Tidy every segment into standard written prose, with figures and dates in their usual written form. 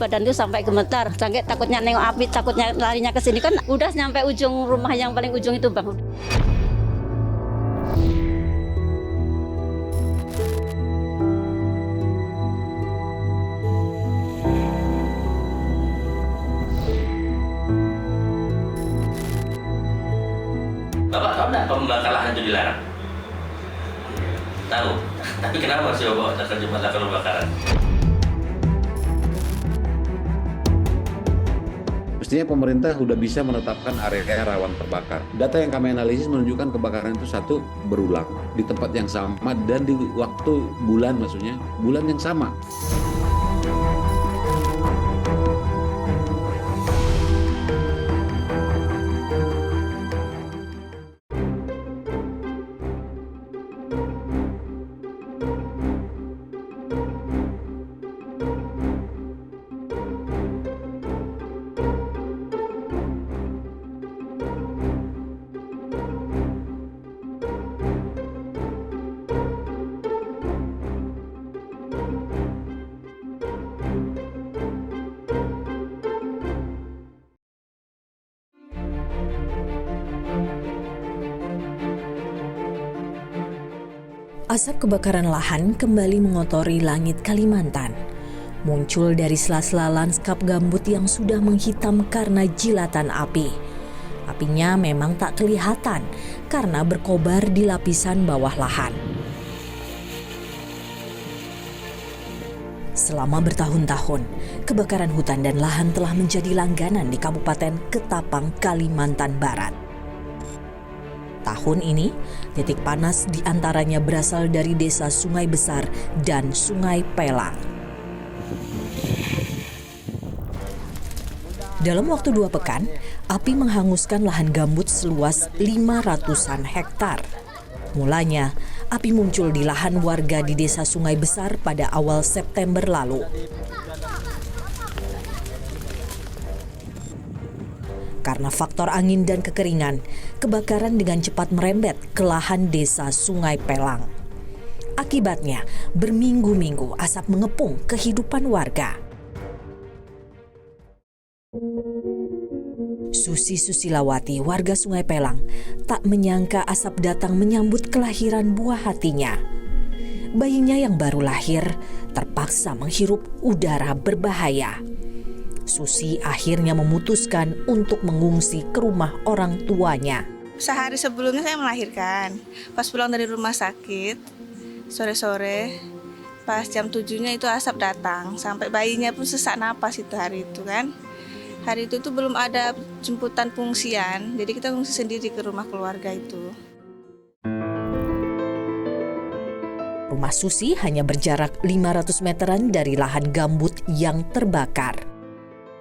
Badan tuh sampai gemetar, sampai takutnya nengok api, takutnya larinya ke sini kan udah nyampe ujung rumah yang paling ujung itu bang. Bapak tahu nggak pembakaran lahan itu dilarang? Tahu. Tapi kenapa masih bawa terjun melakukan pembakaran? Mestinya pemerintah sudah bisa menetapkan area rawan terbakar. Data yang kami analisis menunjukkan kebakaran itu satu berulang di tempat yang sama dan di waktu bulan, maksudnya bulan yang sama. Asap kebakaran lahan kembali mengotori langit Kalimantan. Muncul dari sela-sela lanskap gambut yang sudah menghitam karena jilatan api. Apinya memang tak kelihatan karena berkobar di lapisan bawah lahan. Selama bertahun-tahun, kebakaran hutan dan lahan telah menjadi langganan di Kabupaten Ketapang, Kalimantan Barat. Tahun ini, titik panas diantaranya berasal dari desa Sungai Besar dan Sungai Pelang. Dalam waktu 2 pekan, api menghanguskan lahan gambut seluas 500-an hektar. Mulanya, api muncul di lahan warga di desa Sungai Besar pada awal September lalu. Karena faktor angin dan kekeringan, kebakaran dengan cepat merembet ke lahan desa Sungai Pelang. Akibatnya, berminggu-minggu asap mengepung kehidupan warga. Susi Susilawati, warga Sungai Pelang, tak menyangka asap datang menyambut kelahiran buah hatinya. Bayinya yang baru lahir terpaksa menghirup udara berbahaya. Susi akhirnya memutuskan untuk mengungsi ke rumah orang tuanya. Sehari sebelumnya saya melahirkan. Pas pulang dari rumah sakit, sore-sore, pas jam 7-nya itu asap datang. Sampai bayinya pun sesak napas itu hari itu kan. Hari itu tuh belum ada jemputan pengungsian, jadi kita ngungsi sendiri ke rumah keluarga itu. Rumah Susi hanya berjarak 500 meteran dari lahan gambut yang terbakar.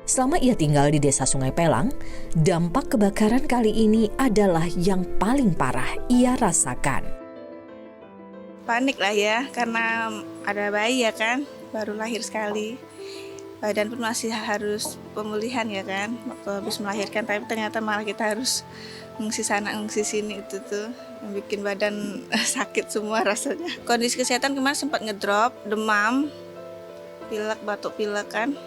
Selama ia tinggal di desa Sungai Pelang, dampak kebakaran kali ini adalah yang paling parah ia rasakan. Panik lah ya, karena ada bayi ya kan, baru lahir sekali. Badan pun masih harus pemulihan ya kan, waktu habis melahirkan. Tapi ternyata malah kita harus ngungsi sana, ngungsi sini, itu tuh yang bikin badan sakit semua rasanya. Kondisi kesehatan kemarin sempat ngedrop, demam, pilek, batuk pilek kan.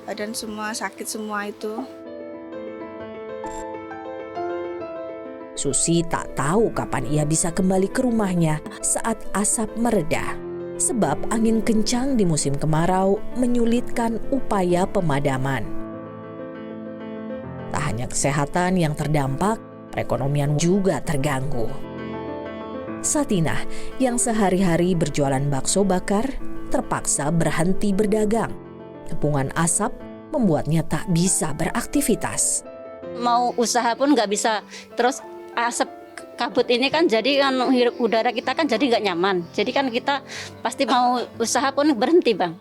Badan semua sakit semua itu. Susi tak tahu kapan ia bisa kembali ke rumahnya saat asap mereda. Sebab angin kencang di musim kemarau menyulitkan upaya pemadaman. Tak hanya kesehatan yang terdampak, perekonomian juga terganggu. Satinah yang sehari-hari berjualan bakso bakar terpaksa berhenti berdagang. Kepungan asap membuatnya tak bisa beraktivitas. Mau usaha pun nggak bisa, terus asap kabut ini kan jadi kan hirup udara kita kan jadi nggak nyaman. Jadi kan kita pasti mau usaha pun berhenti bang.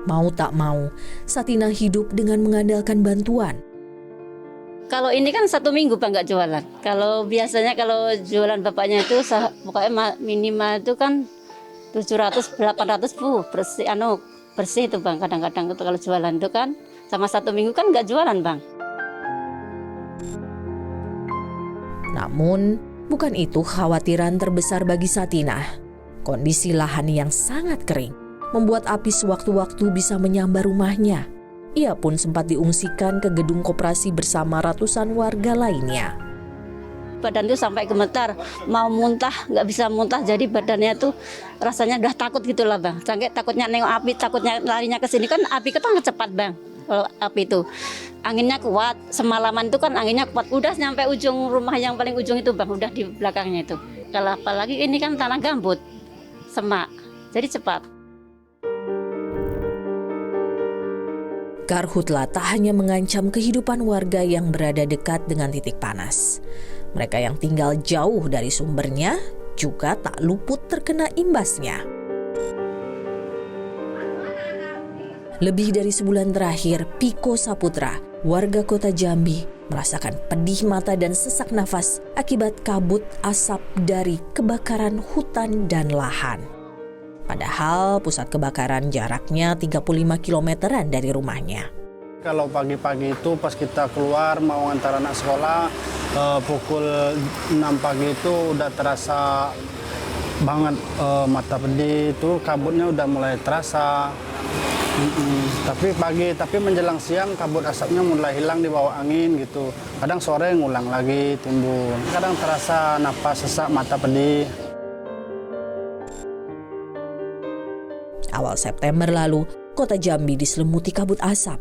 Mau tak mau, Satinah hidup dengan mengandalkan bantuan. Kalau ini kan 1 minggu bang nggak jualan. Kalau biasanya kalau jualan bapaknya itu pokoknya minimal itu kan 700-800 bersih itu bang. Kadang-kadang itu kalau jualan itu kan sama 1 minggu kan nggak jualan bang. Namun, Bukan itu khawatiran terbesar bagi Satinah. Kondisi lahan yang sangat kering membuat api sewaktu-waktu bisa menyambar rumahnya. Ia pun sempat diungsikan ke gedung koperasi bersama ratusan warga lainnya. Badan itu sampai gemetar, mau muntah nggak bisa muntah, jadi badannya tuh rasanya udah takut gitu lah bang. Sampai takutnya nengok api, takutnya larinya ke sini, kan api itu kan cepat bang. Kalau api itu anginnya kuat, semalaman itu kan anginnya kuat, udah nyampe ujung rumah yang paling ujung itu bang, udah di belakangnya itu. Kalau apalagi ini kan tanah gambut, semak, jadi cepat. Karhutla tak hanya mengancam kehidupan warga yang berada dekat dengan titik panas. Mereka yang tinggal jauh dari sumbernya juga tak luput terkena imbasnya. Lebih dari sebulan terakhir, Piko Saputra, warga kota Jambi, merasakan pedih mata dan sesak nafas akibat kabut asap dari kebakaran hutan dan lahan. Padahal pusat kebakaran jaraknya 35 kilometeran dari rumahnya. Kalau pagi-pagi itu pas kita keluar mau antar anak sekolah, pukul 6 pagi itu udah terasa banget mata pedih, itu kabutnya udah mulai terasa. Tapi menjelang siang kabut asapnya mulai hilang di bawah angin gitu. Kadang sore ngulang lagi timbul. Kadang terasa napas sesak, mata pedih. Awal September lalu, kota Jambi diselimuti kabut asap.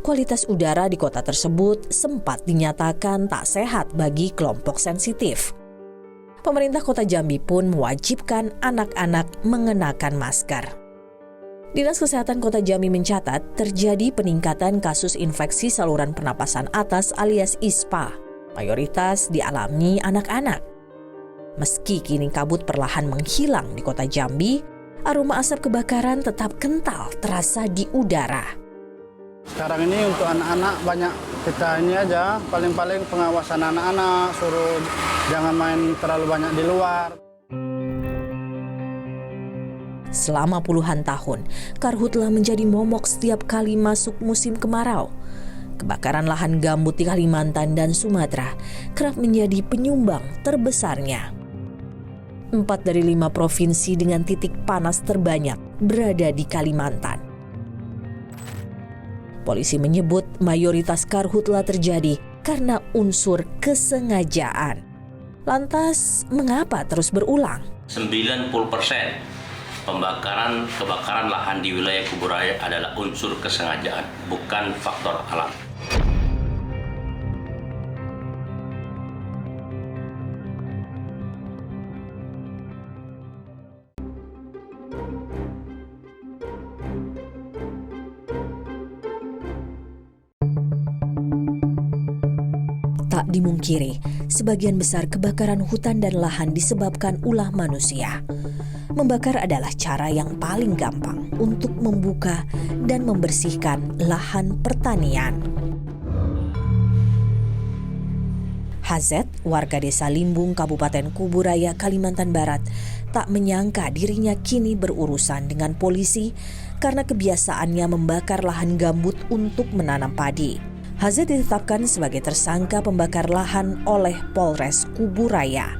Kualitas udara di kota tersebut sempat dinyatakan tak sehat bagi kelompok sensitif. Pemerintah kota Jambi pun mewajibkan anak-anak mengenakan masker. Dinas Kesehatan Kota Jambi mencatat terjadi peningkatan kasus infeksi saluran pernapasan atas alias ISPA. Mayoritas dialami anak-anak. Meski kini kabut perlahan menghilang di kota Jambi, aroma asap kebakaran tetap kental terasa di udara. Sekarang ini untuk anak-anak banyak kita ini aja, paling-paling pengawasan anak-anak, suruh jangan main terlalu banyak di luar. Selama puluhan tahun, karhutla menjadi momok setiap kali masuk musim kemarau. Kebakaran lahan gambut di Kalimantan dan Sumatera kerap menjadi penyumbang terbesarnya. 4 dari 5 provinsi dengan titik panas terbanyak berada di Kalimantan. Polisi menyebut mayoritas karhutla terjadi karena unsur kesengajaan. Lantas, mengapa terus berulang? 90% kebakaran lahan di wilayah Kuburaya adalah unsur kesengajaan, bukan faktor alam. Tak dimungkiri, sebagian besar kebakaran hutan dan lahan disebabkan ulah manusia. Membakar adalah cara yang paling gampang untuk membuka dan membersihkan lahan pertanian. Hazet, warga desa Limbung, Kabupaten Kuburaya, Kalimantan Barat, tak menyangka dirinya kini berurusan dengan polisi karena kebiasaannya membakar lahan gambut untuk menanam padi. Hazet ditetapkan sebagai tersangka pembakar lahan oleh Polres Kuburaya.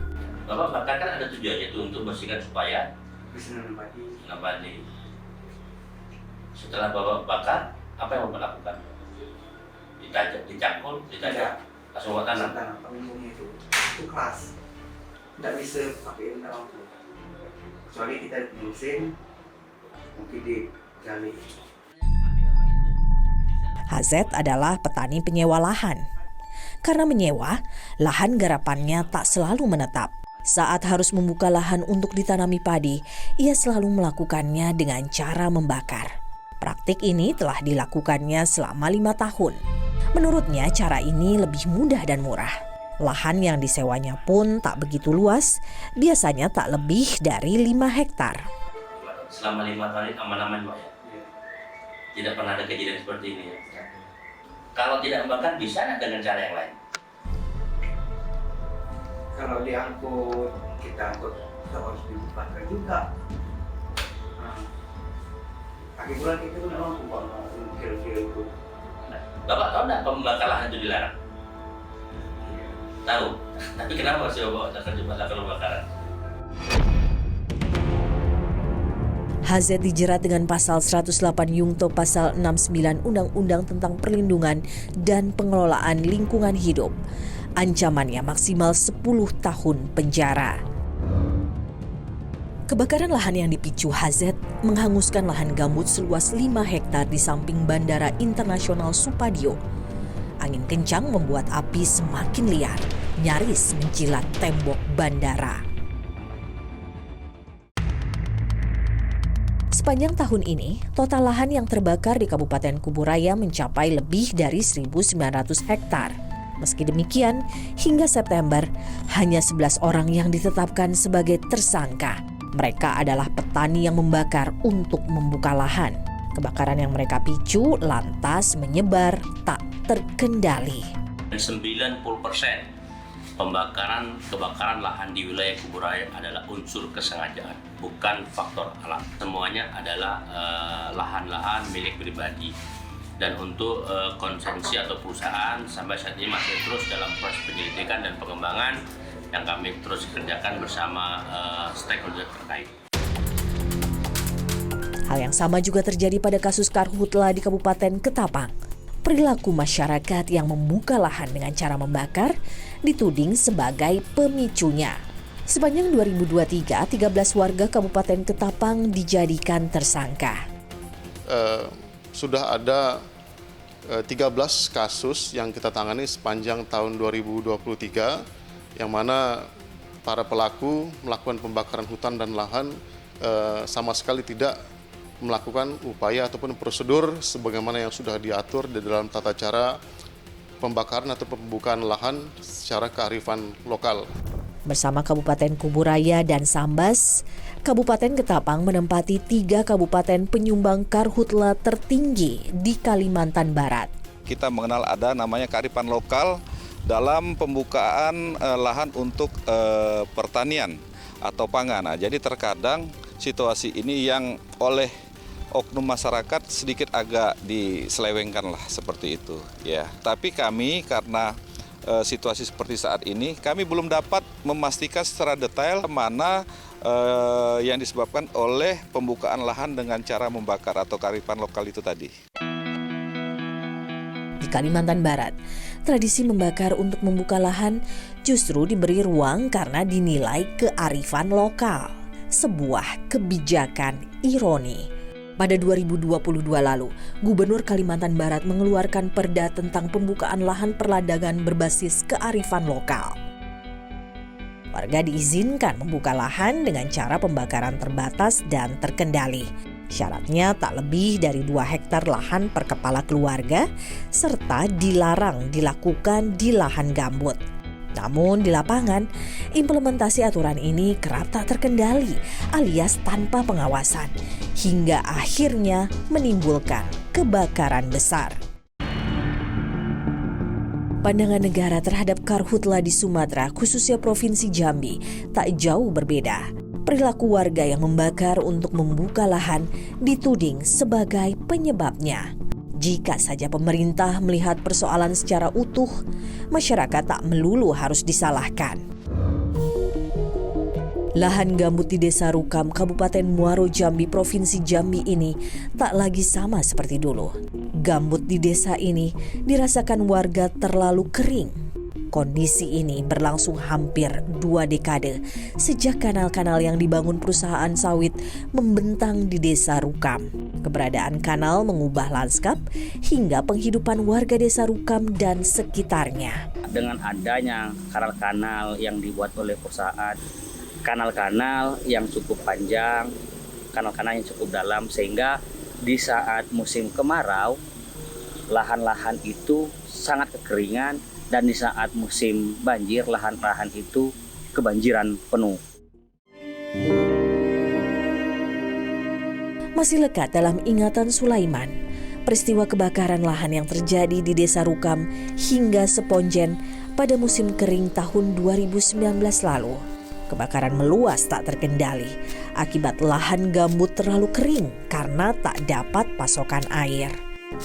Bapak bakar kan ada tujuannya itu untuk bersihkan supaya bisa nanam padi. Setelah Bapak bakar, apa yang Bapak lakukan? Dicangkul, langsung buat tanam. Penghubungnya itu keras, tidak bisa pakai lampu. Kecuali kita di mesin, mungkin digali. Hazet adalah petani penyewa lahan. Karena menyewa, lahan garapannya tak selalu menetap. Saat harus membuka lahan untuk ditanami padi, ia selalu melakukannya dengan cara membakar. Praktik ini telah dilakukannya selama 5 tahun. Menurutnya cara ini lebih mudah dan murah. Lahan yang disewanya pun tak begitu luas, biasanya tak lebih dari 5 hektar. Selama 5 tahun ini aman-aman Pak ya? Tidak pernah ada kejadian seperti ini ya? Kalau tidak membakar bisa nggak dengan cara yang lain? Kalau diangkut, kita harus dibakar juga. Akhir bulan itu memang kira-kira itu. Bapak tahu nggak pembakaran lahan itu dilarang? Tahu. Tapi kenapa sih bawa jembatan kebakaran? HZ dijerat dengan pasal 108 Yungto pasal 69 Undang-Undang tentang Perlindungan dan Pengelolaan Lingkungan Hidup. Ancamannya maksimal 10 tahun penjara. Kebakaran lahan yang dipicu HZ menghanguskan lahan gambut seluas 5 hektar di samping Bandara Internasional Supadio. Angin kencang membuat api semakin liar, nyaris menjilat tembok bandara. Sepanjang tahun ini, total lahan yang terbakar di Kabupaten Kuburaya mencapai lebih dari 1.900 hektar. Meski demikian, hingga September, hanya 11 orang yang ditetapkan sebagai tersangka. Mereka adalah petani yang membakar untuk membuka lahan. Kebakaran yang mereka picu lantas menyebar tak terkendali. 90% kebakaran lahan di wilayah Kuburaya adalah unsur kesengajaan, bukan faktor alam. Semuanya adalah lahan-lahan milik pribadi. Dan untuk konsumsi atau perusahaan sampai saat ini masih terus dalam proses penyelidikan dan pengembangan yang kami terus kerjakan bersama stakeholder terkait. Hal yang sama juga terjadi pada kasus karhutla di Kabupaten Ketapang. Perilaku masyarakat yang membuka lahan dengan cara membakar dituding sebagai pemicunya. Sepanjang 2023, 13 warga Kabupaten Ketapang dijadikan tersangka. Sudah ada 13 kasus yang kita tangani sepanjang tahun 2023, yang mana para pelaku melakukan pembakaran hutan dan lahan sama sekali tidak melakukan upaya ataupun prosedur sebagaimana yang sudah diatur di dalam tata cara pembakaran atau pembukaan lahan secara kearifan lokal. Bersama Kabupaten Kuburaya dan Sambas, Kabupaten Ketapang menempati 3 kabupaten penyumbang karhutla tertinggi di Kalimantan Barat. Kita mengenal ada namanya kearifan lokal dalam pembukaan lahan untuk pertanian atau pangan. Nah, jadi terkadang situasi ini yang oleh oknum masyarakat sedikit agak diselewengkan lah seperti itu ya. Tapi kami karena situasi seperti saat ini kami belum dapat memastikan secara detail mana yang disebabkan oleh pembukaan lahan dengan cara membakar atau kearifan lokal itu tadi. Di Kalimantan Barat, tradisi membakar untuk membuka lahan justru diberi ruang karena dinilai kearifan lokal. Sebuah kebijakan ironi. Pada 2022 lalu, Gubernur Kalimantan Barat mengeluarkan perda tentang pembukaan lahan perladangan berbasis kearifan lokal. Warga diizinkan membuka lahan dengan cara pembakaran terbatas dan terkendali. Syaratnya tak lebih dari 2 hektar lahan per kepala keluarga, serta dilarang dilakukan di lahan gambut. Namun di lapangan, implementasi aturan ini kerap tak terkendali alias tanpa pengawasan, hingga akhirnya menimbulkan kebakaran besar. Pandangan negara terhadap karhutla di Sumatera, khususnya Provinsi Jambi, tak jauh berbeda. Perilaku warga yang membakar untuk membuka lahan dituding sebagai penyebabnya. Jika saja pemerintah melihat persoalan secara utuh, masyarakat tak melulu harus disalahkan. Lahan gambut di Desa Rukam, Kabupaten Muaro Jambi, Provinsi Jambi ini tak lagi sama seperti dulu. Gambut di desa ini dirasakan warga terlalu kering. Kondisi ini berlangsung hampir 2 dekade sejak kanal-kanal yang dibangun perusahaan sawit membentang di Desa Rukam. Keberadaan kanal mengubah lanskap hingga penghidupan warga Desa Rukam dan sekitarnya. Dengan adanya kanal-kanal yang dibuat oleh perusahaan, kanal-kanal yang cukup panjang, kanal-kanal yang cukup dalam, sehingga di saat musim kemarau, lahan-lahan itu sangat kekeringan, dan di saat musim banjir, lahan-lahan itu kebanjiran penuh. Masih lekat dalam ingatan Sulaiman, peristiwa kebakaran lahan yang terjadi di Desa Rukam hingga Seponjen pada musim kering tahun 2019 lalu. Kebakaran meluas tak terkendali akibat lahan gambut terlalu kering karena tak dapat pasokan air.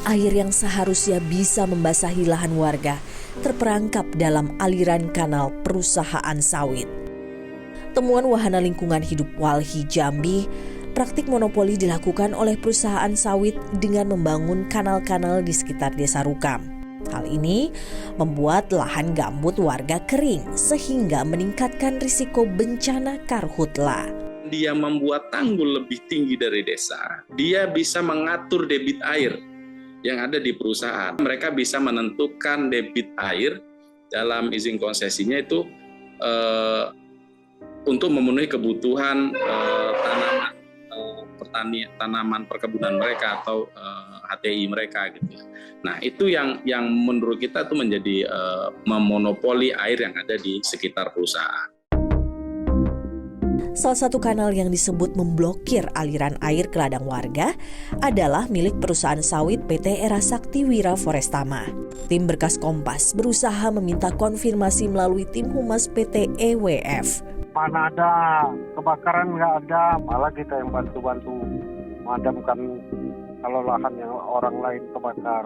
Air yang seharusnya bisa membasahi lahan warga terperangkap dalam aliran kanal perusahaan sawit. Temuan Wahana Lingkungan Hidup Walhi Jambi, praktik monopoli dilakukan oleh perusahaan sawit dengan membangun kanal-kanal di sekitar Desa Rukam. Hal ini membuat lahan gambut warga kering sehingga meningkatkan risiko bencana karhutla. Dia membuat tanggul lebih tinggi dari desa. Dia bisa mengatur debit air yang ada di perusahaan. Mereka bisa menentukan debit air dalam izin konsesinya itu untuk memenuhi kebutuhan tanaman perkebunan mereka atau HTI mereka gitu. Nah, itu yang menurut kita itu menjadi memonopoli air yang ada di sekitar perusahaan. Salah satu kanal yang disebut memblokir aliran air ke ladang warga adalah milik perusahaan sawit PT Era Sakti Wira Forestama. Tim Berkas Kompas berusaha meminta konfirmasi melalui tim humas PT EWF. Mana ada kebakaran, nggak ada, malah kita yang bantu-bantu memadamkan kalau lahan yang orang lain kebakar.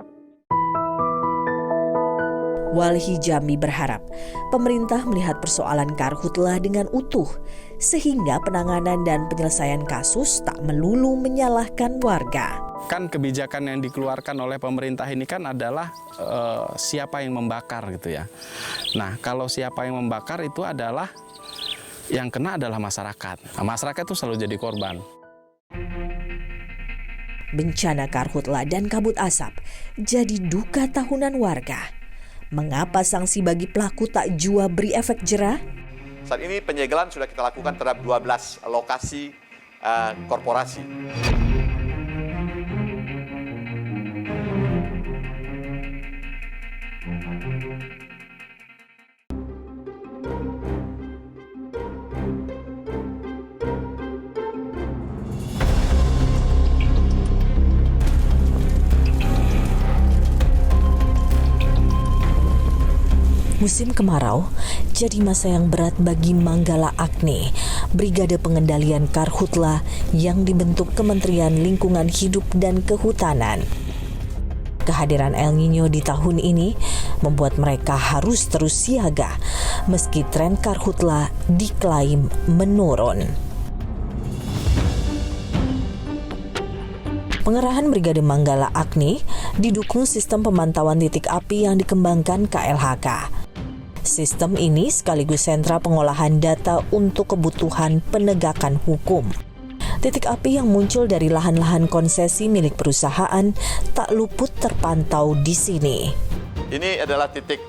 Walhi Jambi berharap pemerintah melihat persoalan karhutla dengan utuh sehingga penanganan dan penyelesaian kasus tak melulu menyalahkan warga. Kan kebijakan yang dikeluarkan oleh pemerintah ini kan adalah siapa yang membakar gitu ya. Nah, kalau siapa yang membakar itu adalah yang kena adalah masyarakat. Nah, masyarakat itu selalu jadi korban. Bencana karhutla dan kabut asap jadi duka tahunan warga. Mengapa sanksi bagi pelaku tak jua beri efek jera? Saat ini penyegelan sudah kita lakukan terhadap 12 lokasi korporasi. Musim kemarau jadi masa yang berat bagi Manggala Agni, Brigade Pengendalian Karhutla yang dibentuk Kementerian Lingkungan Hidup dan Kehutanan. Kehadiran El Nino di tahun ini membuat mereka harus terus siaga meski tren karhutla diklaim menurun. Pengerahan Brigade Manggala Agni didukung sistem pemantauan titik api yang dikembangkan KLHK. Sistem ini sekaligus sentra pengolahan data untuk kebutuhan penegakan hukum. Titik api yang muncul dari lahan-lahan konsesi milik perusahaan tak luput terpantau di sini. Ini adalah titik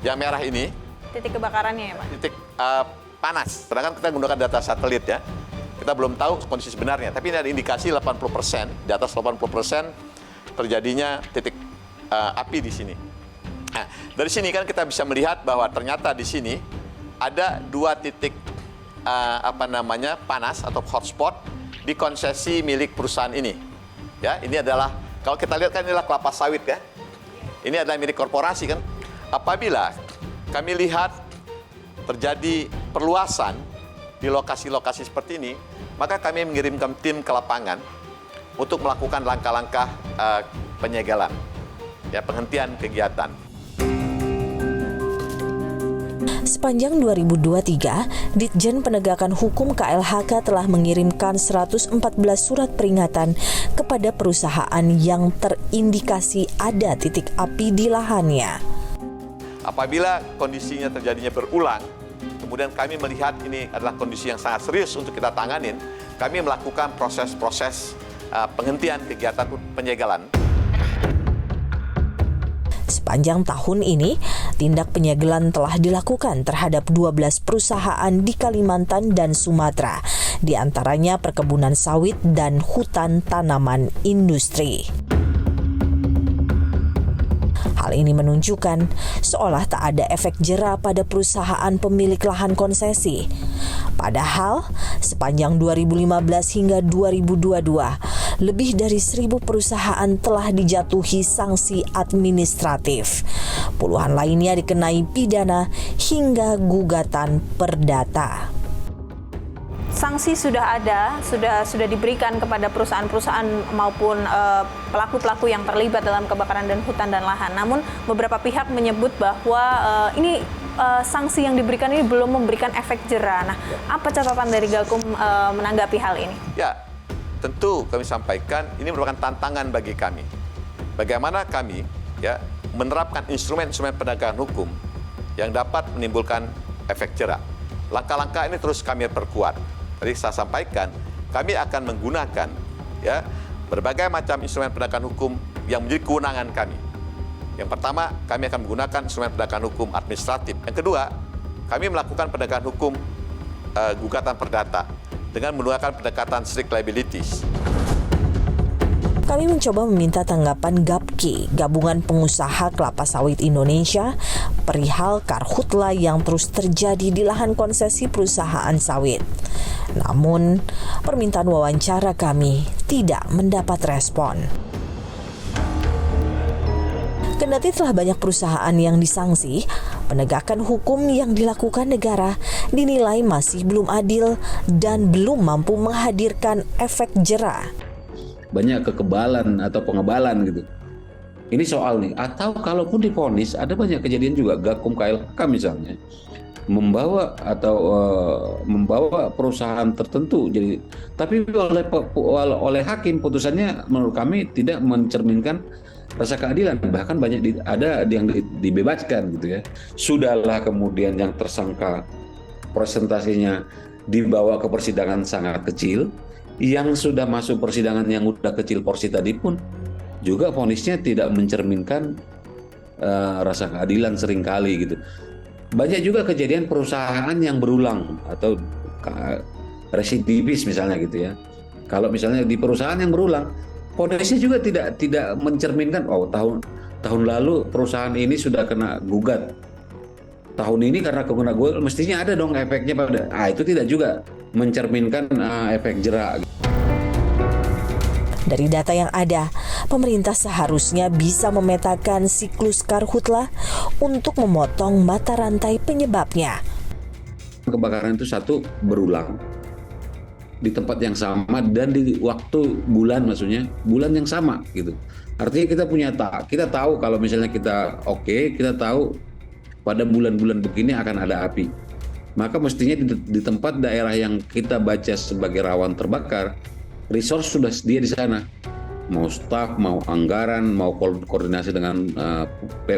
yang merah ini. Titik kebakarannya ya Pak? Titik panas. Sedangkan kita menggunakan data satelit ya. Kita belum tahu kondisi sebenarnya, tapi ini ada indikasi 80%, di atas 80% terjadinya titik api di sini. Nah, dari sini kan kita bisa melihat bahwa ternyata di sini ada 2 titik panas atau hotspot di konsesi milik perusahaan ini. Ya, ini adalah kalau kita lihat kan inilah kelapa sawit ya. Ini adalah milik korporasi kan. Apabila kami lihat terjadi perluasan di lokasi-lokasi seperti ini, maka kami mengirimkan tim ke lapangan untuk melakukan langkah-langkah penyegelan, ya, penghentian kegiatan. Sepanjang 2023, Ditjen Penegakan Hukum KLHK telah mengirimkan 114 surat peringatan kepada perusahaan yang terindikasi ada titik api di lahannya. Apabila kondisinya terjadinya berulang, kemudian kami melihat ini adalah kondisi yang sangat serius untuk kita tanganin, kami melakukan proses-proses penghentian kegiatan penyegelan. Sepanjang tahun ini, tindak penyegelan telah dilakukan terhadap 12 perusahaan di Kalimantan dan Sumatera, di antaranya perkebunan sawit dan hutan tanaman industri. Hal ini menunjukkan seolah tak ada efek jera pada perusahaan pemilik lahan konsesi. Padahal, sepanjang 2015 hingga 2022, lebih dari 1.000 perusahaan telah dijatuhi sanksi administratif. Puluhan lainnya dikenai pidana hingga gugatan perdata. sanksi sudah ada, sudah diberikan kepada perusahaan-perusahaan maupun pelaku-pelaku yang terlibat dalam kebakaran dan hutan dan lahan. Namun beberapa pihak menyebut bahwa sanksi yang diberikan ini belum memberikan efek jera. Nah, apa catatan dari Gakum menanggapi hal ini? Ya, tentu kami sampaikan ini merupakan tantangan bagi kami. Bagaimana kami menerapkan instrumen-instrumen penegakan hukum yang dapat menimbulkan efek jera. Langkah-langkah ini terus kami perkuat. Tadi saya sampaikan, kami akan menggunakan berbagai macam instrumen penegakan hukum yang menjadi kewenangan kami. Yang pertama, kami akan menggunakan instrumen penegakan hukum administratif. Yang kedua, kami melakukan penegakan hukum gugatan perdata dengan menggunakan pendekatan strict liabilities. Kami mencoba meminta tanggapan GAPKI, Gabungan Pengusaha Kelapa Sawit Indonesia, perihal karhutla yang terus terjadi di lahan konsesi perusahaan sawit. Namun, permintaan wawancara kami tidak mendapat respon. Kendati telah banyak perusahaan yang disangsi, penegakan hukum yang dilakukan negara dinilai masih belum adil dan belum mampu menghadirkan efek jera. Banyak kekebalan atau pengebalan gitu. Ini soal nih, atau kalaupun divonis, ada banyak kejadian juga Gakum KLHK misalnya membawa perusahaan tertentu jadi, tapi oleh hakim putusannya menurut kami tidak mencerminkan rasa keadilan, bahkan banyak ada yang dibebaskan gitu ya. Sudahlah kemudian yang tersangka presentasinya dibawa ke persidangan sangat kecil, yang sudah masuk persidangan yang udah kecil porsi tadi pun juga vonisnya tidak mencerminkan rasa keadilan seringkali gitu. Banyak juga kejadian perusahaan yang berulang atau residivis misalnya gitu ya. Kalau misalnya di perusahaan yang berulang, vonisnya juga tidak mencerminkan tahun lalu perusahaan ini sudah kena gugat. Tahun ini karena kena gugat mestinya ada dong efeknya pada. Itu tidak juga mencerminkan efek jera. Dari data yang ada, pemerintah seharusnya bisa memetakan siklus karhutla untuk memotong mata rantai penyebabnya. Kebakaran itu satu berulang di tempat yang sama dan di waktu bulan, maksudnya bulan yang sama gitu. Artinya kita tahu kalau misalnya kita kita tahu pada bulan-bulan begini akan ada api. Maka mestinya di tempat daerah yang kita baca sebagai rawan terbakar, resource sudah sedia di sana, mau staf, mau anggaran, mau koordinasi dengan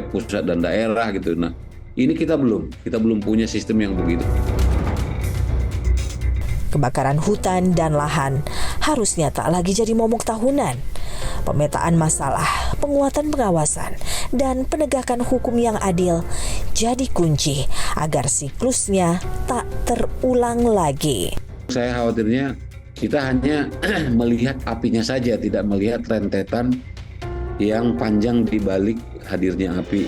pusat dan daerah gitu. Nah, ini kita belum punya sistem yang begitu. Kebakaran hutan dan lahan harusnya tak lagi jadi momok tahunan. Pemetaan masalah, penguatan pengawasan, dan penegakan hukum yang adil jadi kunci agar siklusnya tak terulang lagi. Saya khawatirnya kita hanya melihat apinya saja, tidak melihat rentetan yang panjang di balik hadirnya api.